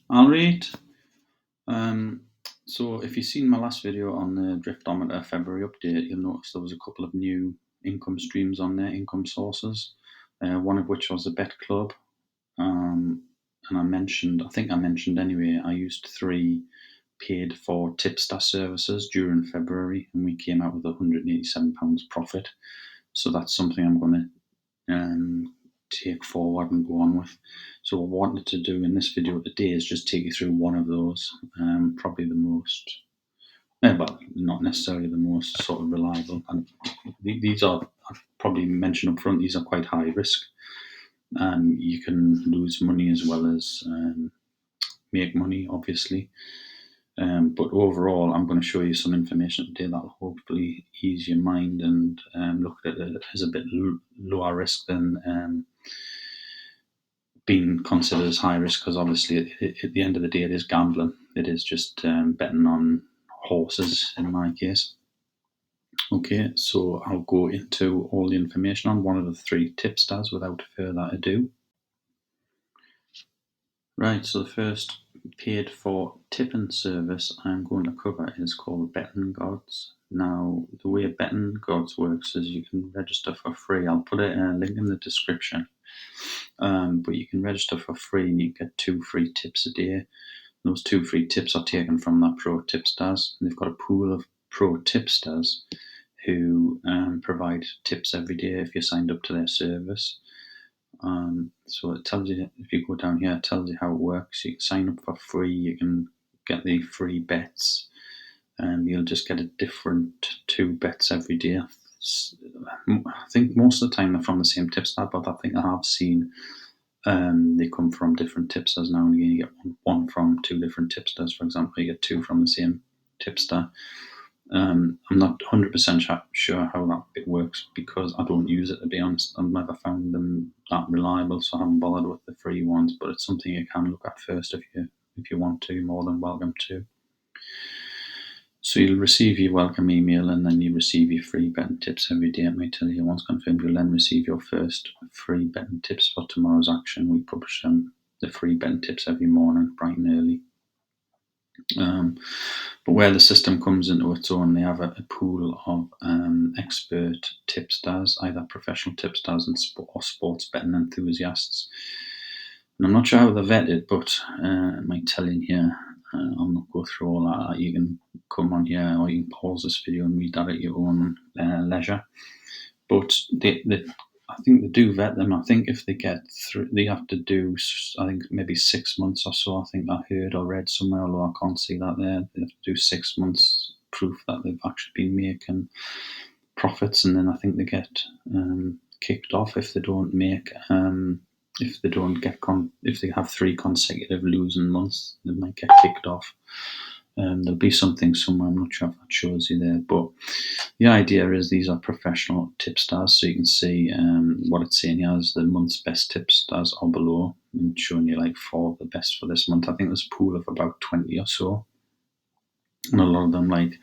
All right. Um, so if you've seen my last video on the Driftometer February update, you'll notice there was a couple of new income streams on there, income sources. One of which was the Bet Club. And I think I mentioned anyway, I used 3 paid for tipster services during February, and we came out with £187 profit. So that's something I'm going to take forward and go on with. So what I wanted to do in this video today is just take you through one of those, probably the most, well, not necessarily the most sort of reliable. And these are, I've probably mentioned up front, these are quite high risk. You can lose money as well as make money, obviously. But overall, I'm going to show you some information today that will hopefully ease your mind and look at it as a bit lower risk than being considered as high risk, because obviously at the end of the day it is gambling. It is just betting on horses in my case. Okay, so I'll go into all the information on one of the 3 tipsters without further ado. Right, so the first paid for tipping service I'm going to cover is called Betting Gods. Now, the way Betting Gods works is you can register for free. I'll put a link in the description. But you can register for free and you get 2 free tips a day. Those 2 free tips are taken from that pro tipsters. They've got a pool of pro tipsters who provide tips every day if you're signed up to their service. So it tells you, if you go down here, it tells you how it works. You can sign up for free, you can get the free bets, and you'll just get a different 2 bets every day. I think most of the time they're from the same tipster, but I think I have seen they come from different tipsters now and again. You get one from 2 different tipsters, for example. You get 2 from the same tipster. I'm not 100% sure how that bit works because I don't use it, to be honest. I've never found them that reliable, so I haven't bothered with the free ones. But it's something you can look at first if you want to. You're more than welcome to. So you'll receive your welcome email, and then you receive your free betting tips every day. It might tell you once confirmed. You'll then receive your first free betting tips for tomorrow's action. We publish the free betting tips every morning, bright and early. But where the system comes into its own, they have a pool of expert tipsters, either professional tipsters or sports betting enthusiasts. And I'm not sure how they're vetted, but it might tell you here. I'll not go through all that. You can come on here, or you can pause this video and read that at your own leisure. But I think they do vet them. I think if they get through, they have to do, I think maybe 6 months or so. I think I heard or read somewhere, although I can't see that there. They have to do 6 months proof that they've actually been making profits, and then I think they get kicked off if they don't make. If they have 3 consecutive losing months, they might get kicked off. There'll be something somewhere, I'm not sure if that shows you there, but the idea is these are professional tipsters, so you can see what it's saying here is the month's best tipsters are below, and showing you like 4 of the best for this month. I think there's a pool of about 20 or so, and a lot of them like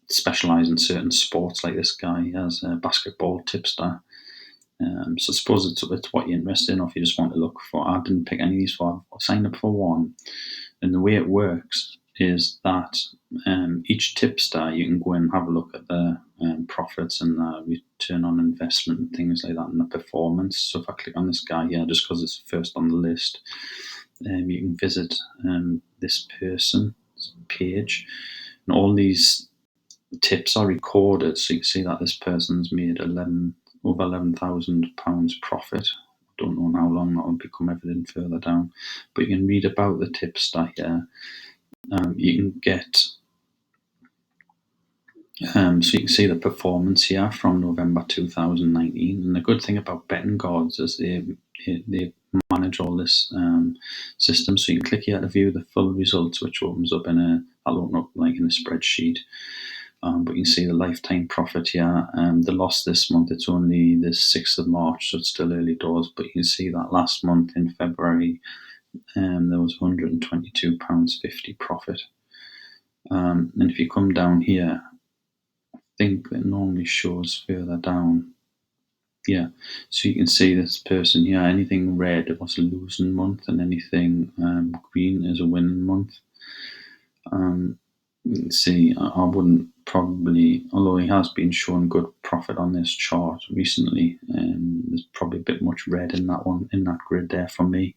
specialise in certain sports. Like this guy has a basketball tipster. So I suppose it's what you're interested in, or if you just want to look for. I didn't pick any of these, so I signed up for one. And the way it works is that each tipster, you can go in and have a look at the profits and the return on investment and things like that, and the performance. So if I click on this guy here, just because it's first on the list, you can visit this person's page, and all these tips are recorded, so you can see that this person's made over £11,000 profit. I don't know how long that will become evident further down, but you can read about the tipster here. You can get, so you can see the performance here from November 2019. And the good thing about Betting Gods is they manage all this system. So you can click here to view the full results, which opens up I'll open up like in a spreadsheet. But you can see the lifetime profit here. The loss this month, it's only the 6th of March, so it's still early doors. But you can see that last month in February, there was £122.50 profit. And if you come down here, I think it normally shows further down. Yeah, so you can see this person here, anything red was a losing month, and anything green is a winning month. You can see I wouldn't probably, although he has been showing good profit on this chart recently, there's probably a bit much red in that one, in that grid there for me.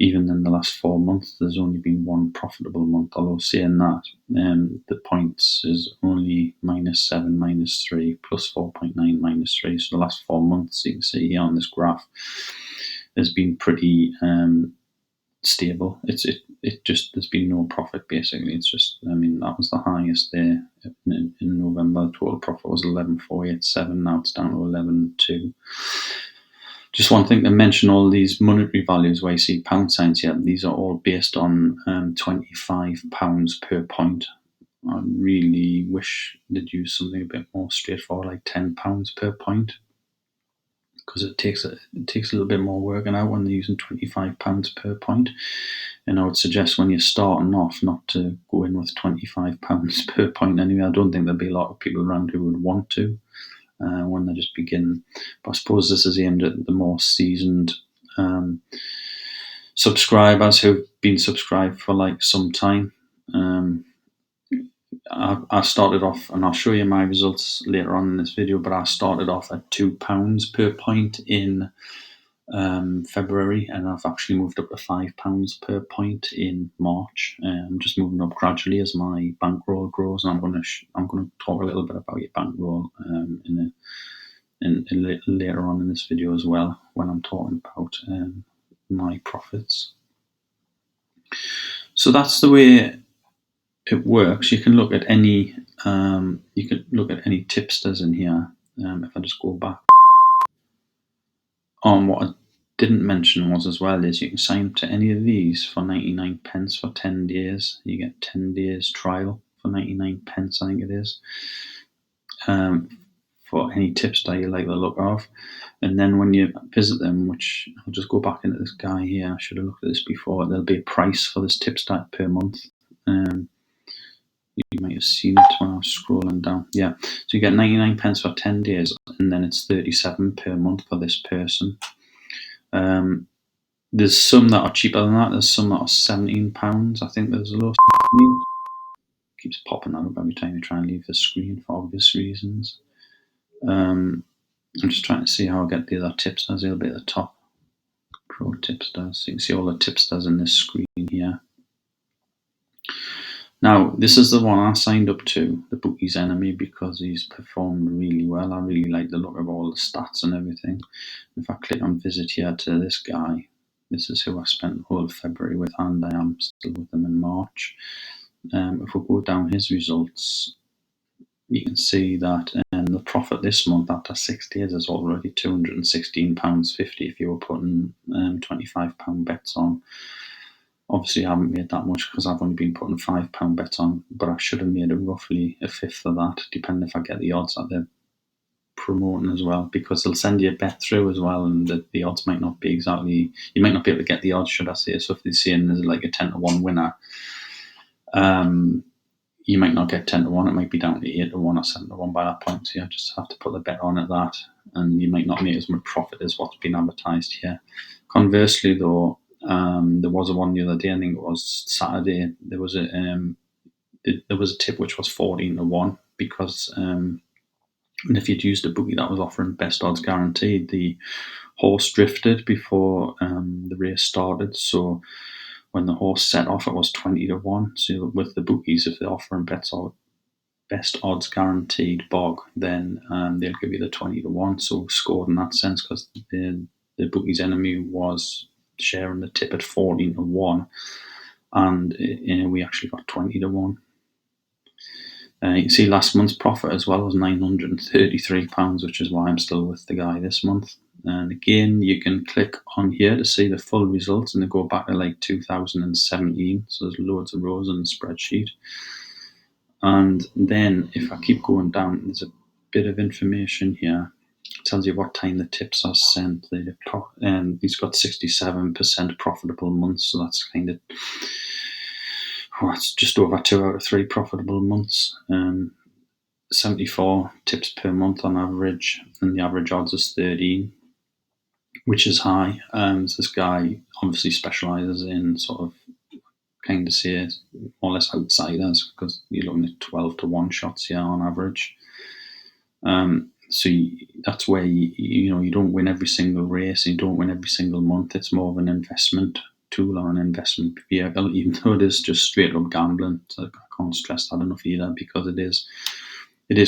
Even in the last 4 months, there's only been one profitable month. Although saying that, the points is only -7, -3, +4.9, -3. So the last 4 months, you can see here on this graph, has been pretty stable. It just, there's been no profit basically. It's just, I mean, that was the highest there in November. Total profit was 11,487. Now it's down to 11,2. Just one thing to mention, all these monetary values where you see pound signs here, these are all based on £25 per point. I really wish they'd use something a bit more straightforward, like £10 per point, because it takes a little bit more working out when they're using £25 per point. And I would suggest when you're starting off not to go in with £25 per point anyway. I don't think there'll be a lot of people around who would want to. When they just begin. But I suppose this is aimed at the more seasoned subscribers who've been subscribed for like some time. I started off, and I'll show you my results later on in this video, but I started off at £2 per point in February, and I've actually moved up to £5 per point in March. I'm just moving up gradually as my bankroll grows, and I'm going to talk a little bit about your bankroll later on in this video as well, when I'm talking about my profits. So that's the way it works. You can look at any tipsters in here. If I just go back on, what I didn't mention was as well is you can sign up to any of these for 99 pence for 10 days. You get 10 days trial for 99 pence, I think it is, for any tipster you like the look of. And then when you visit them, which I'll just go back into this guy here, I should have looked at this before, there'll be a price for this tipster per month. You might have seen it when I was scrolling down. Yeah, so you get 99 pence for 10 days, and then it's 37 per month for this person. There's some that are cheaper than that. There's some that are £17. I think there's a low. Keeps popping up every time you try and leave the screen for obvious reasons. I'm just trying to see how I get the other tipsters. It'll be at the top. Pro tipsters. So you can see all the tipsters in this screen here. Now, this is the one I signed up to, the Bookie's Enemy, because he's performed really well. I really like the look of all the stats and everything. If I click on visit here to this guy, this is who I spent the whole of February with, and I am still with them in March. If we go down his results, you can see that the profit this month after 6 days is already £216.50 if you were putting £25 bets on. Obviously, I haven't made that much because I've only been putting £5 bets on, but I should have made it roughly a fifth of that, depending if I get the odds that they're promoting as well, because they'll send you a bet through as well, and the odds might not be exactly, you might not be able to get the odds, should I say. So if they're saying there's like a 10-1 winner, you might not get 10-1, it might be down to 8-1 or 7-1 by that point, so you just have to put the bet on at that, and you might not make as much profit as what's been advertised here. Conversely though, there was a one the other day, I think it was Saturday, there was a tip which was 14-1, because and if you'd used a bookie that was offering best odds guaranteed, the horse drifted before the race started, so when the horse set off, it was 20-1. So with the bookies, if they're offering best odds guaranteed bog, then they'll give you the 20-1. So scored in that sense, because the Bookie's Enemy was sharing the tip at 14-1, and we actually got 20-1. You can see last month's profit as well was £933, which is why I'm still with the guy this month. And again, you can click on here to see the full results, and they go back to like 2017. So there's loads of rows in the spreadsheet. And then if I keep going down, there's a bit of information here. It tells you what time the tips are sent. He's got 67% profitable months, so that's kind of, it's just over 2 out of 3 profitable months. 74 tips per month on average, and the average odds is 13, which is high. This guy obviously specialises in sort of kind of say more or less outsiders, because you're looking at 12 to 1 shots here on average. So that's where you don't win every single race, you don't win every single month. It's more of an investment tool or an investment vehicle, even though it is just straight up gambling. So I can't stress that enough either, because it is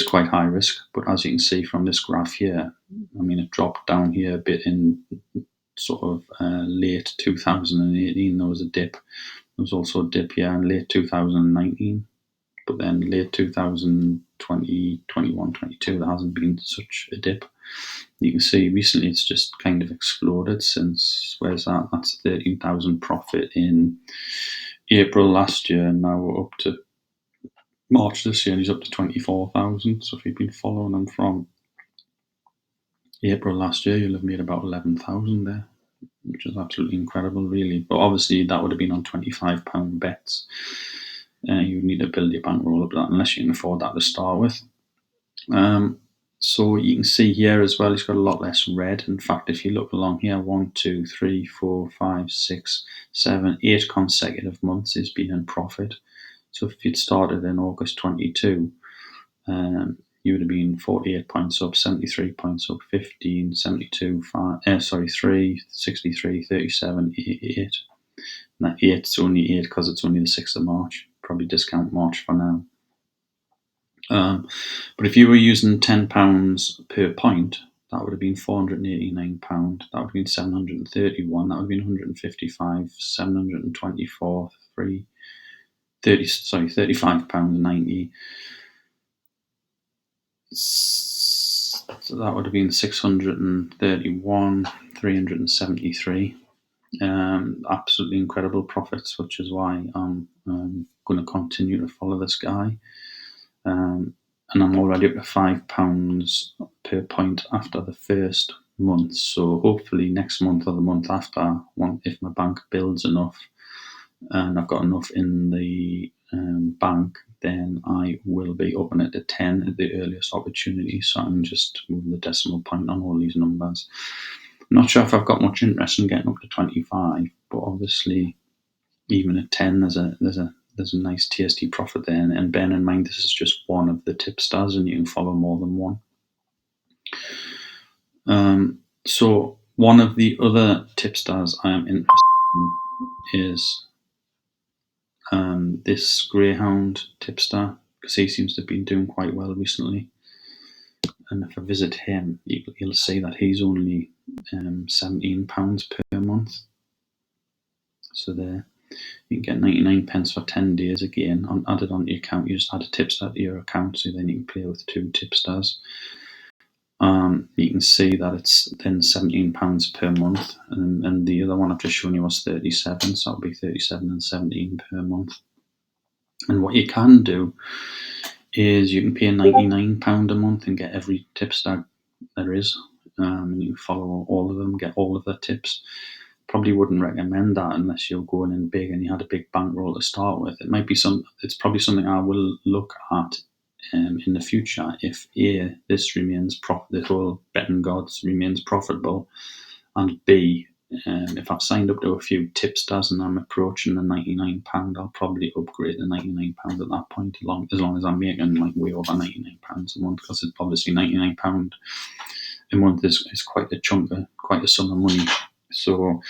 quite high risk. But as you can see from this graph here, I mean, it dropped down here a bit in sort of late 2018. There was a dip. There was also a dip here in late 2019. But then late 2020, 21, 22, there hasn't been such a dip. You can see recently it's just kind of exploded since, where's that? That's 13,000 profit in April last year, and now we're up to March this year, and he's up to 24,000. So if you've been following him from April last year, you'll have made about 11,000 there, which is absolutely incredible, really. But obviously that would have been on £25 bets. You need to build your bankroll up that, unless you can afford that to start with. So you can see here as well, he's got a lot less red. In fact, if you look along here, 1, 2, 3, 4, 5, 6, 7, 8 consecutive months he's been in profit. So if you'd started in August 22, you would have been 48 points up, 73 points up, 15, 72, 3, 63, 37, 8. And that 8's only 8 because it's only the 6th of March. Probably discount March for now. But if you were using £10 per point, that would have been £489. That would have been 731. That would have been 155, 724, £35.90. So that would have been 631, 373. Absolutely incredible profits, which is why I'm going to continue to follow this guy. And I'm already up to £5 per point after the first month. So hopefully next month or the month after, if my bank builds enough and I've got enough in the bank, then I will be upping it to 10 at the earliest opportunity. So I'm just moving the decimal point on all these numbers. I'm not sure if I've got much interest in getting up to 25, but obviously even at 10, there's a nice tasty profit there. And bear in mind, this is just one of the tipsters, and you can follow more than one. So one of the other tipsters I am interested in is this Greyhound tipster, because he seems to have been doing quite well recently. And if I visit him, you'll see that he's only £17 per month. So there, you can get 99 pence for 10 days again, added onto your account. You just add a tipster to your account, so then you can play with 2 tipsters. You can see that it's then £17 per month, and the other one I've just shown you was 37, so it'll be 37 and 17 per month. And what you can do is you can pay £99 a month and get every tipster there is. And you can follow all of them, get all of the tips. Probably wouldn't recommend that unless you're going in big and you had a big bankroll to start with. It's probably something I will look at in the future if A, this remains the whole betting gods remains profitable, and B, if I've signed up to a few tipsters and I'm approaching the £99, I'll probably upgrade the £99 at that point, as long as I'm making like way over £99 a month, because it's obviously £99 a month is quite a chunk, quite a sum of money. So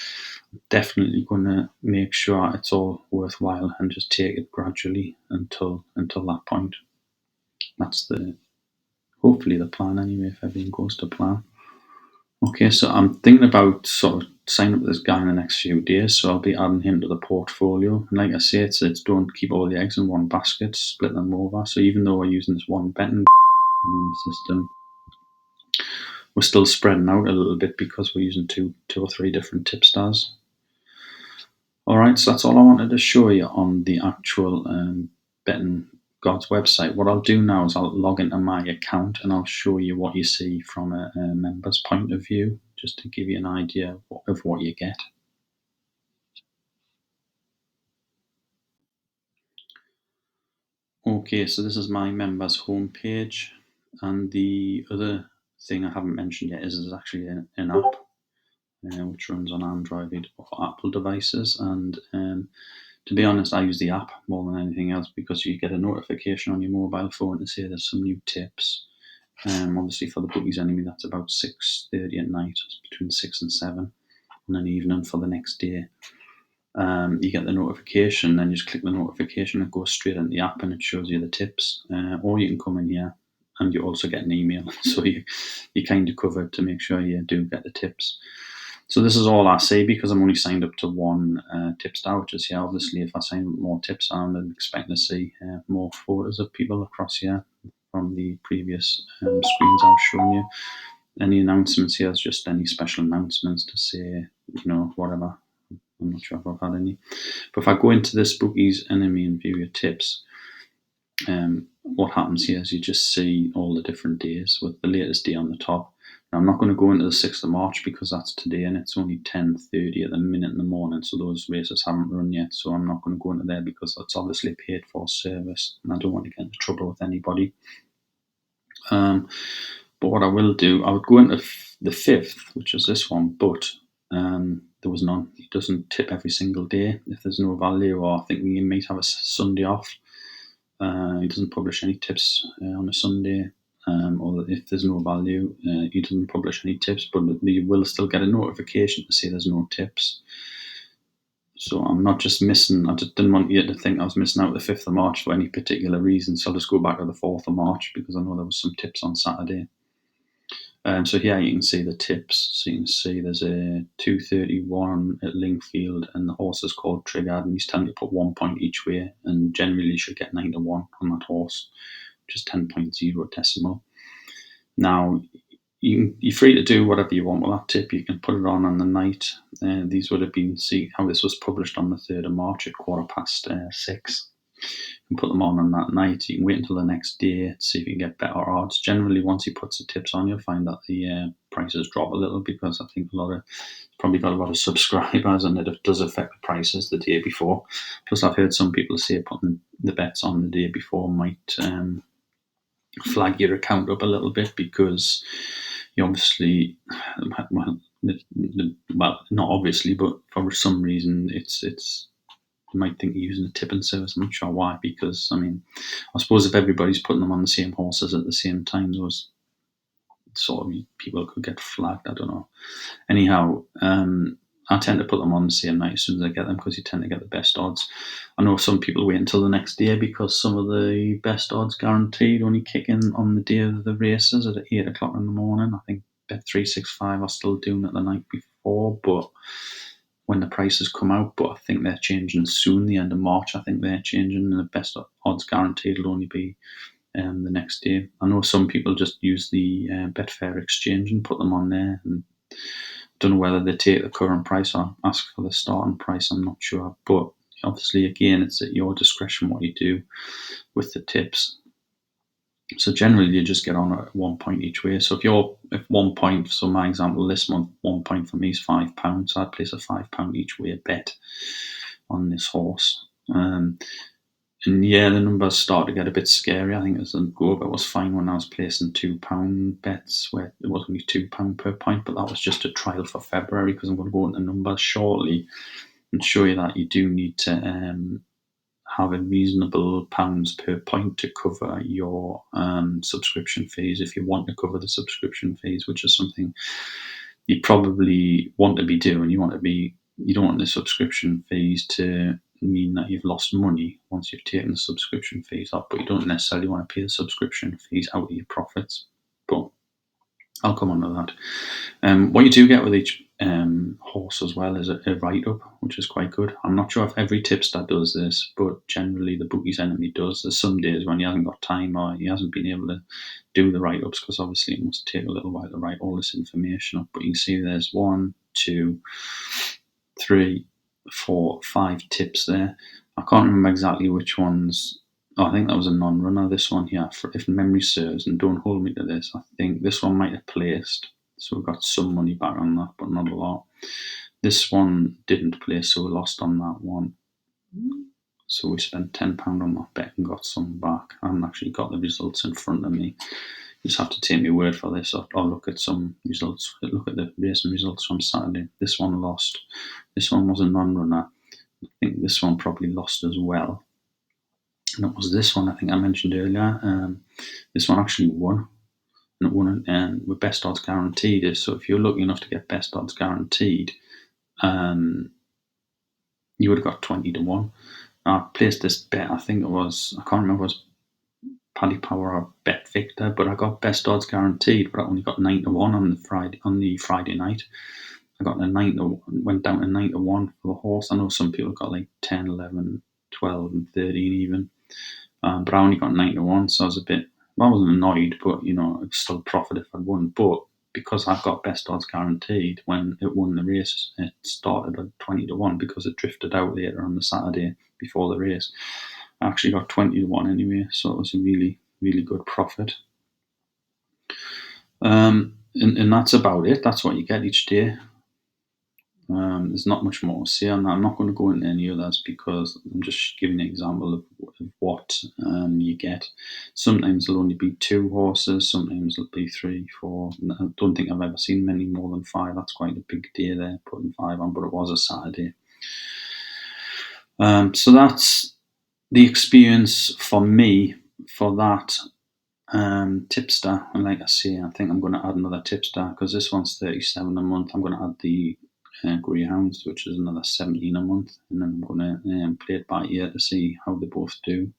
definitely going to make sure it's all worthwhile and just take it gradually until that point. That's hopefully the plan anyway, if everything goes to plan. Okay, so I'm thinking about sort of signing up with this guy in the next few days, so I'll be adding him to the portfolio. And like I say, it's don't keep all the eggs in one basket, split them over. So even though we're using this one betting system, we're still spreading out a little bit because we're using two or three different tipsters. Alright, so that's all I wanted to show you on the actual betting God's website. What I'll do now is I'll log into my account and I'll show you what you see from a member's point of view, just to give you an idea of what you get. Okay, so this is my members homepage, and the other thing I haven't mentioned yet is there's actually an app which runs on Android or Apple devices. And to be honest, I use the app more than anything else because you get a notification on your mobile phone to say there's some new tips. Obviously, for the bookies enemy, that's about 6:30 at night, between 6 and 7, and then evening for the next day. You get the notification, then you just click the notification, it goes straight into the app and it shows you the tips. Or you can come in here and you also get an email, so you're kind of covered to make sure you do get the tips. So this is all I see because I'm only signed up to one tipster, which is here. Obviously, if I sign up more tips, I'm expecting to see more photos of people across here from the previous screens I was showing you. Any announcements here is just any special announcements to say, whatever. I'm not sure if I've had any. But if I go into this bookies enemy and view your tips, what happens here is you just see all the different days with the latest day on the top. Now, I'm not going to go into the 6th of March because that's today and it's only 10:30 at the minute in the morning, so those races haven't run yet, so I'm not going to go into there because that's obviously paid for service and I don't want to get into trouble with anybody. But what I will do, I would go into the 5th, which is this one, but there was none. It doesn't tip every single day if there's no value, or I think you might have a Sunday off. He doesn't publish any tips on a Sunday, or if there's no value, he doesn't publish any tips, but you will still get a notification to say there's no tips. So I'm not just missing, I just didn't want you to think I was missing out the 5th of March for any particular reason, so I'll just go back to the 4th of March because I know there was some tips on Saturday. So here you can see the tips. So you can see there's a 231 at Lingfield, and the horse is called Triggered, and he's telling you to put 1 point each way, and generally you should get 9 to 1 on that horse, which is 10.0 decimal. Now, you're free to do whatever you want with that tip. You can put it on the night. These would have been, see how this was published on the 3rd of March at 6:15. You can put them on that night. You can wait until the next day to see if you can get better odds. Generally, once he puts the tips on, you'll find that the prices drop a little because I think probably got a lot of subscribers and it does affect the prices the day before. Plus, I've heard some people say putting the bets on the day before might flag your account up a little bit because you obviously, well, not obviously, but for some reason, it's you might think you're using a tipping service. I'm not sure why, because I suppose if everybody's putting them on the same horses at the same time, those sort of people could get flagged. I don't know. Anyhow, I tend to put them on the same night as soon as I get them because you tend to get the best odds. I know some people wait until the next day because some of the best odds guaranteed only kick in on the day of the races at 8 o'clock in the morning. I think Bet365 are still doing it the night before, but when the prices come out, but I think they're changing soon, the end of March. I think they're changing, and the best odds guaranteed will only be the next day. I know some people just use the Betfair exchange and put them on there, and don't know whether they take the current price or ask for the starting price. I'm not sure, but obviously, again, it's at your discretion what you do with the tips. So generally, you just get on at 1 point each way. So if 1 point, so my example this month, 1 point for me is £5. So I'd place a £5 each way bet on this horse. And yeah, the numbers start to get a bit scary. I think as the go of it was fine when I was placing £2 bets where it was only £2 per point, but that was just a trial for February because I'm going to go into numbers shortly and show you that you do need to have a reasonable pounds per point to cover your subscription fees if you want to cover the subscription fees, which is something you probably want to be doing. You don't want the subscription fees to mean that you've lost money once you've taken the subscription fees up, but you don't necessarily want to pay the subscription fees out of your profits. But I'll come on to that. What you do get with each horse as well is a write-up, which is quite good. I'm not sure if every tipster does this, but generally the bookies enemy does. There's some days when he hasn't got time or he hasn't been able to do the write-ups because obviously it must take a little while to write all this information up. But you can see there's 1, 2, 3, 4, 5 tips there. I can't remember exactly which ones. I think that was a non-runner, this one here, if memory serves, and don't hold me to this. I think this one might have placed, so we got some money back on that, but not a lot. This one didn't place, so we lost on that one. So we spent £10 on that bet and got some back. I haven't actually got the results in front of me. You just have to take my word for this, or look at some results. Look at the racing results from Saturday. This one lost. This one was a non-runner. I think this one probably lost as well. And it was this one I think I mentioned earlier. This one actually won. And it won with best odds guaranteed. So if you're lucky enough to get best odds guaranteed, you would have got 20 to 1. I placed this bet, I think it was, I can't remember if it was Paddy Power or Bet Victor, but I got best odds guaranteed, but I only got 9 to 1 on the Friday night. I got went down to 9 to 1 for the horse. I know some people got like 10, 11, 12 and 13 even. But I only got 9 to 1, so I wasn't annoyed, but it was still a profit if I'd won. But because I've got best odds guaranteed, when it won the race, it started at 20 to 1 because it drifted out later on the Saturday before the race. I actually got 20 to 1 anyway, so it was a really, really good profit. And that's about it. That's what you get each day. There's not much more to say on that. I'm not going to go into any others because I'm just giving an example of what you get. Sometimes there'll only be 2 horses, sometimes there'll be 3, 4. I don't think I've ever seen many more than 5. That's quite a big day there, putting 5 on, but it was a Saturday. So that's the experience for me for that tipster. And like I say, I think I'm going to add another tipster because this one's 37 a month. I'm going to add the greyhounds, which is another 17 a month, and then I'm going to play it by ear to see how they both do.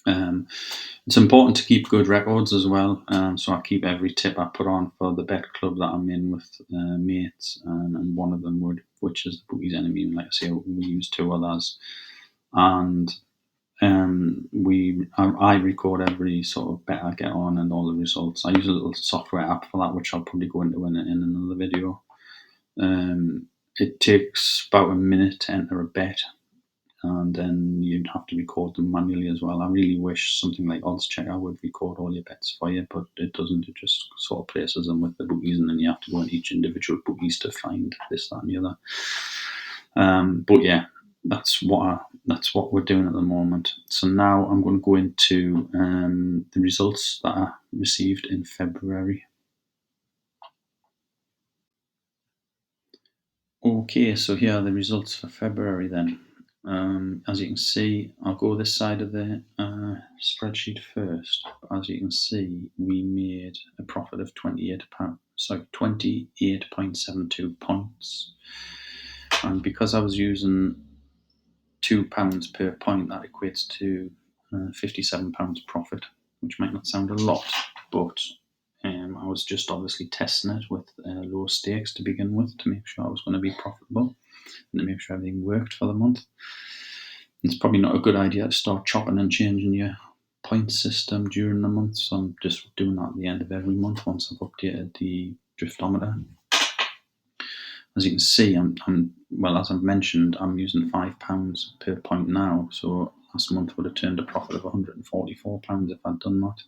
It's important to keep good records as well, so I keep every tip I put on for the bet club that I'm in with mates, and one of them which is the Bookie's Enemy, and like I say, we use 2 others, and I record every sort of bet I get on and all the results. I use a little software app for that, which I'll probably go into in another video. It takes about a minute to enter a bet, and then you'd have to record them manually as well. I really wish something like Odds Checker would record all your bets for you, but it doesn't. It just sort of places them with the bookies, and then you have to go in each individual bookies to find this, that, and the other. But yeah, that's what we're doing at the moment. So now I'm going to go into the results that I received in February. Okay, so here are the results for February then. As you can see, I'll go this side of the spreadsheet first. As you can see, we made a profit of £28.72 points. And because I was using £2 per point, that equates to £57 profit, which might not sound a lot, but I was just obviously testing it with low stakes to begin with to make sure I was going to be profitable and to make sure everything worked for the month. It's probably not a good idea to start chopping and changing your point system during the month, so I'm just doing that at the end of every month once I've updated the driftometer. As you can see, as I've mentioned, I'm using £5 per point now, so last month would have turned a profit of £144 if I'd done that.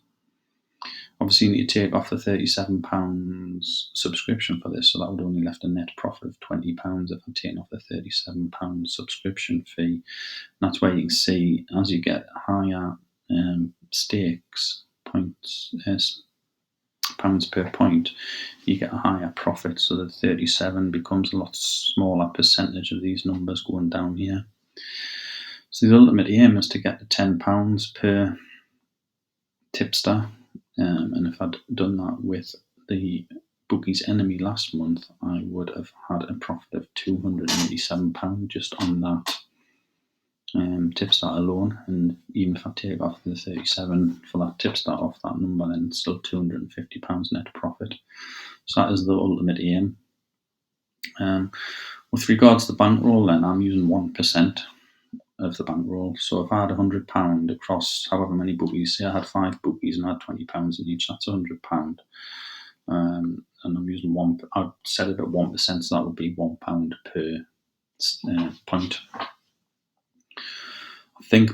Obviously, you need to take off the £37 subscription for this, so that would only left a net profit of £20 if I'd taken off the £37 subscription fee. And that's where you can see, as you get higher stakes, pounds per point, you get a higher profit, so the 37 becomes a lot smaller percentage of these numbers going down here. So the ultimate aim is to get to £10 per tipster, and if I'd done that with the Bookie's Enemy last month, I would have had a profit of £287 just on that tipster alone. And even if I take off the 37 for that tipster off that number, then it's still £250 net profit. So that is the ultimate aim. With regards to the bankroll, then I'm using 1% of the bankroll. So if I had £100 across however many bookies, say I had 5 bookies and I had £20 in each, that's £100. And I'm using I'd set it at 1%, so that would be £1 per point. I think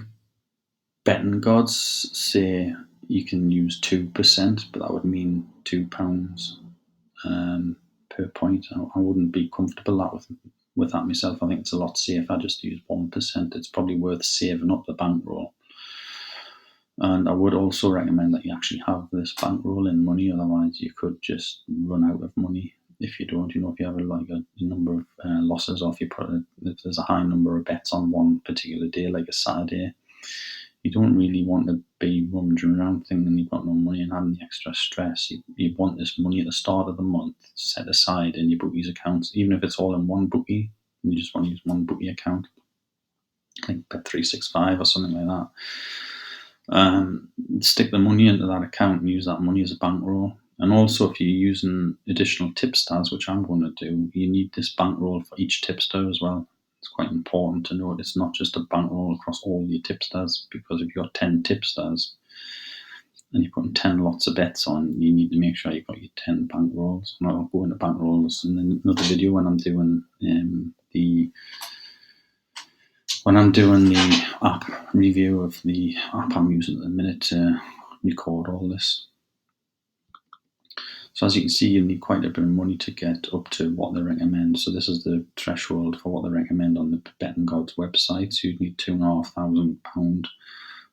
betting gods say you can use 2%, but that would mean £2 per point. I wouldn't be comfortable with that myself. I think it's a lot safer just to use 1%. It's probably worth saving up the bankroll. And I would also recommend that you actually have this bankroll in money, otherwise you could just run out of money if you don't. If you have a number of losses, or if there's a high number of bets on one particular day, like a Saturday, you don't really want to be rummaging around thinking you've got no money and having the extra stress. You want this money at the start of the month set aside in your bookies accounts, even if it's all in one bookie, and you just want to use one bookie account, like Bet365 or something like that. Stick the money into that account and use that money as a bankroll. And also, if you're using additional tipsters, which I'm going to do, you need this bankroll for each tipster as well. It's quite important to note it's not just a bankroll across all your tipsters, because if you've got 10 tipsters and you're putting 10 lots of bets on, you need to make sure you've got your 10 bankrolls. And I'll go into bankrolls in another video when I'm doing the app review of the app I'm using at the minute to record all this. So as you can see, you need quite a bit of money to get up to what they recommend. So this is the threshold for what they recommend on the Betting Gods website. So you'd need £2,500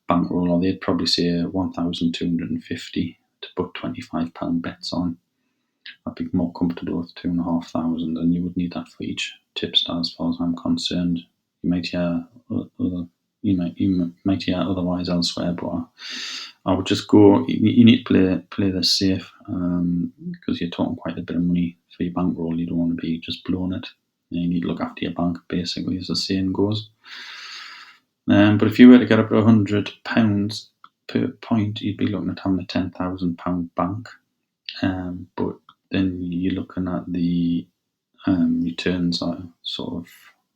bankroll, or they'd probably say £1,250 to put £25 bets on. I'd be more comfortable with £2,500, and you would need that for each tipster, as far as I'm concerned. You might hear otherwise elsewhere, but I would just go. You need to play this safe, because you're talking quite a bit of money for your bankroll. You don't want to be just blowing it. You need to look after your bank, basically, as the saying goes. But if you were to get up to £100 per point, you'd be looking at having a £10,000 bank. But then you're looking at the returns are sort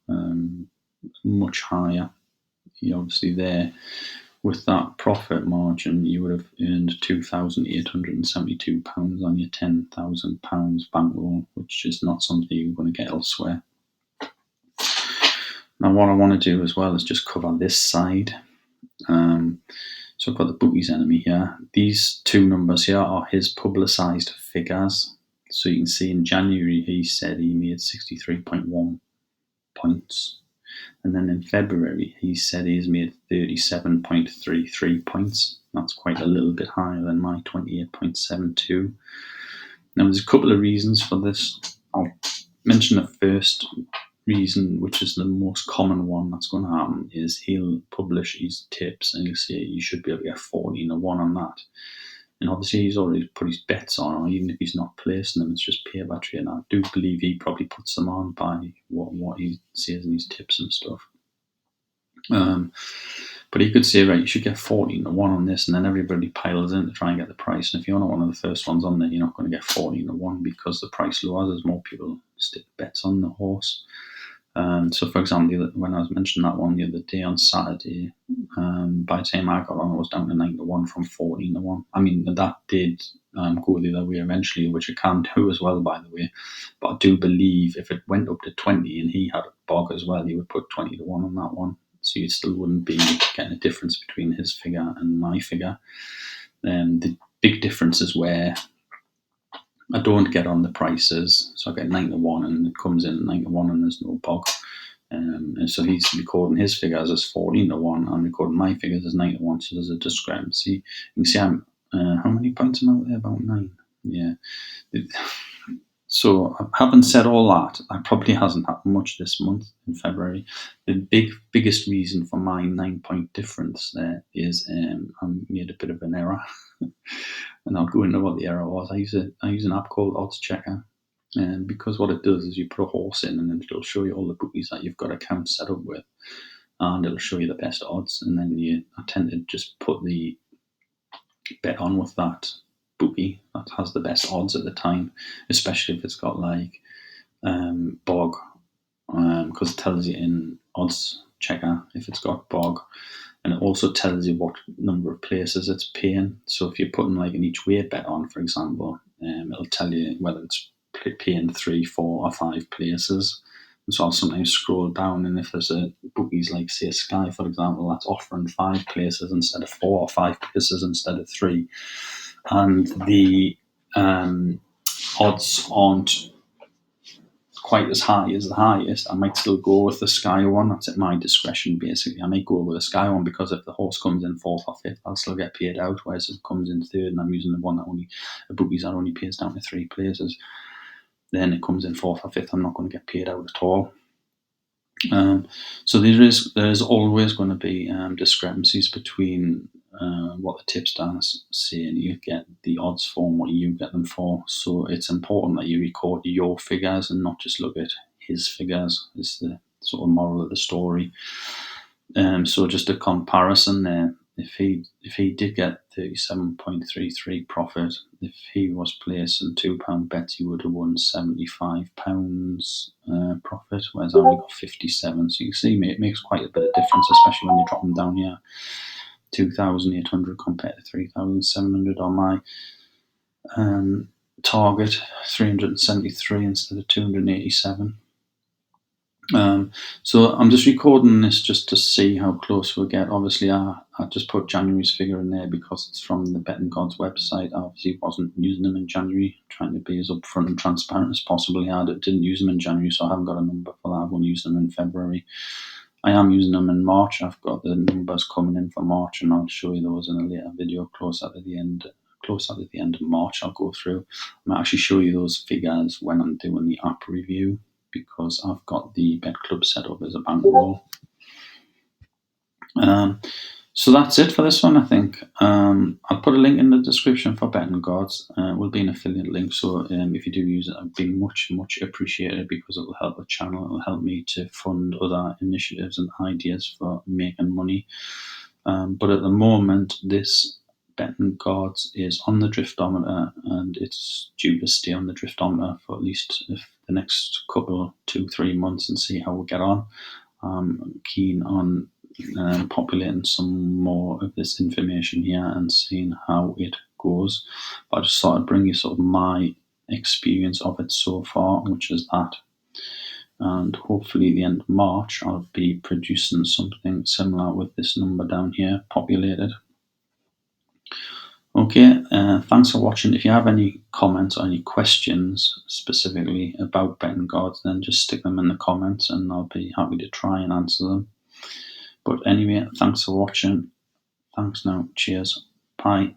of much higher. You obviously there with that profit margin, you would have earned £2,872 on your £10,000 bankroll, which is not something you're going to get elsewhere. Now, what I want to do as well is just cover this side. So I've got the bookies enemy here. These two numbers here are his publicised figures. So you can see in January he said he made 63.1 points. And then in February, he said he's made 37.33 points. That's quite a little bit higher than my 28.72. Now, there's a couple of reasons for this. I'll mention the first reason, which is the most common one that's going to happen, is he'll publish his tips and he'll say you should be able to get 14-1 on that. And obviously he's already put his bets on, or even if he's not placing them, it's just pay by trade. And I do believe he probably puts them on by what he says in his tips and stuff. But he could say, right, you should get 14-1 on this, and then everybody piles in to try and get the price. And if you're not one of the first ones on there, you're not going to get 14-1 because the price lowers as more people stick bets on the horse. So, for example, when I was mentioning that one the other day on Saturday, by the time I got on, it was down to 9-1 from 14-1. I mean, that did go the other way eventually, which it can do as well, by the way. But I do believe if it went up to 20 and he had a bog as well, he would put 20-1 on that one. So you still wouldn't be getting a difference between his figure and my figure. The big difference is where I don't get on the prices, so I get 9-1 and it comes in at 9-1 and there's no bog. And so he's recording his figures as 14-1. I'm recording my figures as 9-1, so there's a discrepancy. You can see I'm how many points am I out there? About 9. Yeah. So having said all that, I probably hasn't happened much this month in February. The biggest reason for my 9-point difference there is I made a bit of an error. And I'll go into what the error was. I use an app called Odds Checker, and because what it does is you put a horse in, and then it'll show you all the bookies that you've got accounts set up with, and it'll show you the best odds. And then I tend to just put the bet on with that bookie that has the best odds at the time, especially if it's got like bog, because it tells you in Odds Checker if it's got bog. And it also tells you what number of places it's paying. So if you're putting like an each way bet on, for example, it'll tell you whether it's paying 3, 4 or 5 places. And so I'll sometimes scroll down, and if there's a bookies like say Sky, for example, that's offering 5 places instead of 4, or 5 places instead of 3. And the odds aren't quite as high as the highest, I might still go with the Sky one. That's at my discretion, basically. I might go with the Sky one because if the horse comes in fourth or fifth, I'll still get paid out. Whereas if it comes in third and I'm using the one that the bookies that only pays down to 3 places, then it comes in fourth or fifth, I'm not going to get paid out at all. So there is always going to be discrepancies between what the tipsters say and you get the odds for and what you get them for. So it's important that you record your figures and not just look at his figures. Is the sort of moral of the story. So just a comparison there. If he did get 37.33 profit, if he was placing £2 bets, he would have won £75 profit, whereas I only got 57. So you can see it makes quite a bit of difference, especially when you drop them down here. 2,800 compared to 3,700 on my target, 373 instead of 287. So I'm just recording this just to see how close we'll get. Obviously, I just put January's figure in there because it's from the Betting Gods website. I obviously wasn't using them in January, trying to be as upfront and transparent as possible. I didn't use them in January, so I haven't got a number for that. I've only used them in February. I am using them in March. I've got the numbers coming in for March, and I'll show you those in a later video closer to the end of March. I'll go through. I'll actually show you those figures when I'm doing the app review, because I've got the Bet Club set up as a bankroll. So that's it for this one, I think. I'll put a link in the description for Betting Gods. It will be an affiliate link, so if you do use it, it'll be much, much appreciated because it will help the channel. It will help me to fund other initiatives and ideas for making money. But at the moment, this Betting Gods is on the driftometer, and it's due to stay on the driftometer for at least the next couple, 2-3 months, and see how we get on. I'm keen on populating some more of this information here and seeing how it goes. But I just thought I'd bring you sort of my experience of it so far, which is that. And hopefully at the end of March, I'll be producing something similar with this number down here populated. Okay, thanks for watching. If you have any comments or any questions specifically about Betting Gods, then just stick them in the comments and I'll be happy to try and answer them. But anyway, thanks for watching. Thanks now. Cheers. Bye.